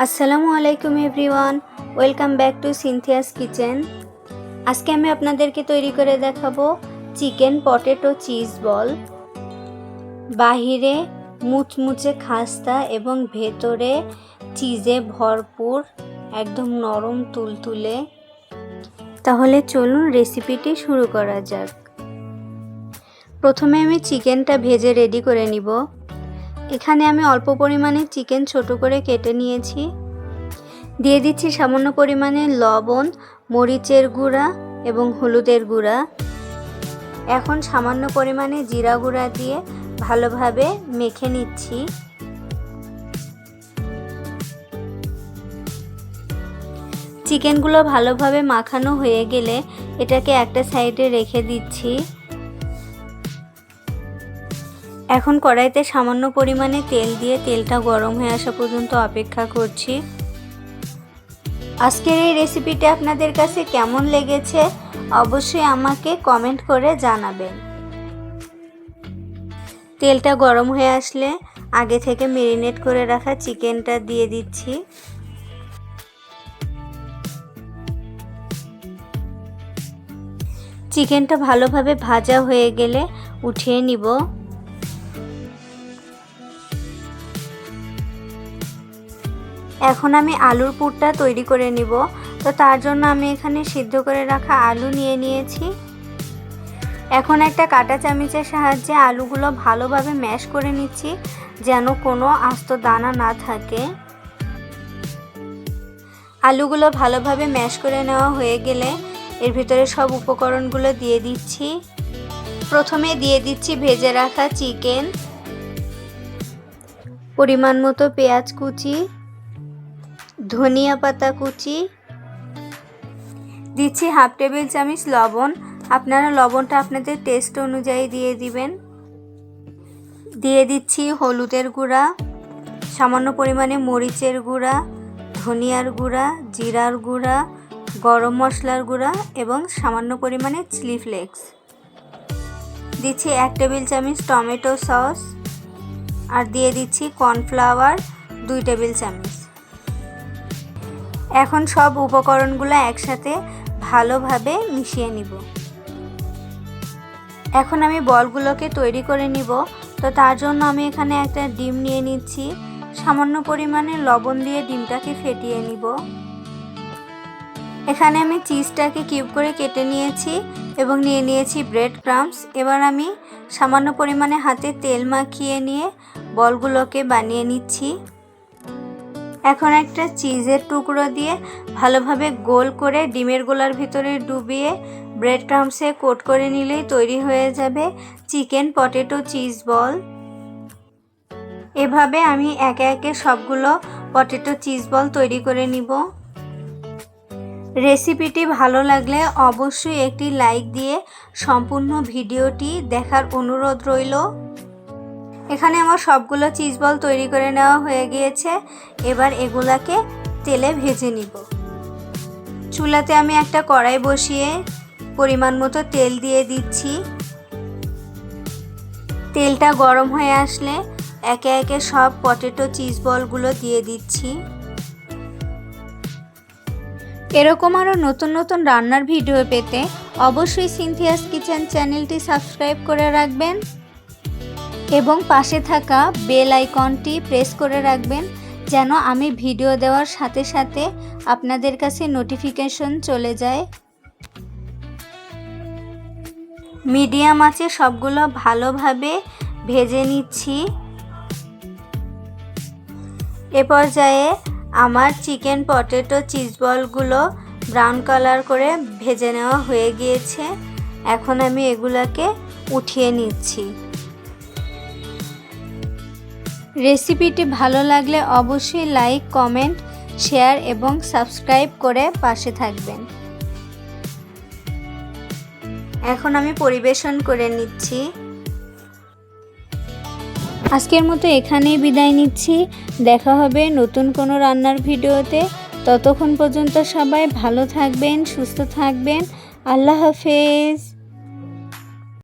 আসসালামু আলাইকুম everyone, welcome back to সিনথিয়াস কিচেন। আজকে আমি আপনাদেরকে তৈরি করে দেখাবো চিকেন পটেটো চিজ বল। বাহিরে মুচমুচে খাস্তা এবং ভেতরে চিজে ভরপুর, একদম নরম তুলতুলে। তাহলে চলুন রেসিপিটি শুরু করা যাক। প্রথমে আমি চিকেনটা ভেজে রেডি করে নিব। এখানে আমি অল্প পরিমাণে চিকেন ছোট করে কেটে নিয়েছি। দিয়ে দিচ্ছি সামান্য পরিমাণে লবণ, মরিচের গুঁড়া এবং হলুদের গুঁড়া। এখন সামান্য পরিমাণে জিরা গুঁড়া দিয়ে ভালোভাবে মেখে নিচ্ছি। চিকেনগুলো ভালোভাবে মাখানো হয়ে গেলে এটাকে একটা সাইডে রেখে দিচ্ছি। এখন কড়াইতে সামান্য পরিমাণে তেল দিয়ে তেলটা গরম হয়ে আসা পর্যন্ত অপেক্ষা করছি। আজকের এই রেসিপিটা আপনাদের কাছে কেমন লেগেছে অবশ্যই আমাকে কমেন্ট করে জানাবেন। তেলটা গরম হয়ে আসলে আগে থেকে ম্যারিনেট করে রাখা চিকেনটা দিয়ে দিচ্ছি। চিকেনটা ভালোভাবে ভাজা হয়ে গেলে উঠিয়ে নিব। এখন আমি আলুর পুরটা তৈরি করে নিব। তো তার জন্য আমি এখানে সিদ্ধ করে রাখা আলু নিয়ে নিয়েছি। এখন একটা কাঁটা চামচের সাহায্যে আলুগুলো ভালোভাবে ম্যাশ করে নিচ্ছি, যেন কোনো আস্ত দানা না থাকে। আলুগুলো ভালোভাবে ম্যাশ করে নেওয়া হয়ে গেলে এর ভিতরে সব উপকরণগুলো দিয়ে দিচ্ছি। প্রথমে দিয়ে দিচ্ছি ভেজে রাখা চিকেন, পরিমাণ মতো পেঁয়াজ কুচি, ধনিয়া পাতা কুচি, দিচ্ছি হাফ টেবিল চামচ লবণ। আপনারা লবণটা আপনাদের টেস্ট অনুযায়ী দিয়ে দিবেন। দিয়ে দিচ্ছি হলুদের গুঁড়া, সামান্য পরিমাণে মরিচের গুঁড়া, ধনিয়ার গুঁড়া, জিরার গুঁড়া, গরম মশলার গুঁড়া এবং সামান্য পরিমাণে চিলি ফ্লেক্স। দিচ্ছি 1 টেবিল চামচ টমেটো সস আর দিয়ে দিচ্ছি কর্নফ্লাওয়ার 2 টেবিল চামচ। এখন সব উপকরণগুলো একসাথে ভালোভাবে মিশিয়ে নিব। এখন আমি বলগুলোকে তৈরি করে নিব। তো তার জন্য আমি এখানে একটা ডিম নিয়ে নিচ্ছি। সামান্য পরিমাণে লবণ দিয়ে ডিমটাকে ফেটিয়ে নিব। এখানে আমি চিজটাকে কিউব করে কেটে নিয়েছি এবং নিয়ে নিয়েছি ব্রেড ক্রাম্বস। এবার আমি সামান্য পরিমাণে হাতে তেল মাখিয়ে নিয়ে বলগুলোকে বানিয়ে নিচ্ছি। এখন একটা চিজের টুকরো দিয়ে ভালোভাবে গোল করে ডিমের গোলার ভিতরে ডুবিয়ে ব্রেড ক্রাম্বসে কোট করে নিলেই তৈরি হয়ে যাবে চিকেন পটেটো চিজ বল। এভাবে আমি একে একে সবগুলো পটেটো চিজ বল তৈরি করে নিব। রেসিপিটি ভালো লাগলে অবশ্যই একটি লাইক দিয়ে সম্পূর্ণ ভিডিওটি দেখার অনুরোধ রইল। এখানে আমার সবগুলো চিজ বল তৈরি করে নেওয়া হয়ে গিয়েছে। এবার এগুলাকে তেলে ভেজে নিব। চুলাতে আমি একটা কড়াই বসিয়ে পরিমাণ মতো তেল দিয়ে দিচ্ছি। তেলটা গরম হয়ে আসলে একে একে সব পটেটো চিজ বলগুলো দিয়ে দিচ্ছি। এরকম আরও নতুন নতুন রান্নার ভিডিও পেতে অবশ্যই সিনথিয়াস কিচেন চ্যানেলটি সাবস্ক্রাইব করে রাখবেন এবং পাশে থাকা বেল আইকনটি প্রেস করে রাখবেন, যেন আমি ভিডিও দেওয়ার সাথে সাথে আপনাদের কাছে নোটিফিকেশন চলে যায়। মিডিয়াম আঁচে সবগুলো ভালোভাবে ভেজে নিচ্ছি। এ পর্যায়ে আমার চিকেন পটেটো চিজ বলগুলো ব্রাউন কালার করে ভেজে নেওয়া হয়ে গিয়েছে। এখন আমি এগুলাকে উঠিয়ে নিচ্ছি। রেসিপিটি ভালো লাগলে অবশ্যই লাইক, কমেন্ট, শেয়ার এবং সাবস্ক্রাইব করে পাশে থাকবেন। এখন আমি পরিবেশন করে নিচ্ছি। আজকের মতো এখানেই বিদায় নিচ্ছি। দেখা হবে নতুন কোনো রান্নার ভিডিওতে। ততক্ষণ পর্যন্ত সবাই ভালো থাকবেন, সুস্থ থাকবেন। আল্লাহ হাফেজ।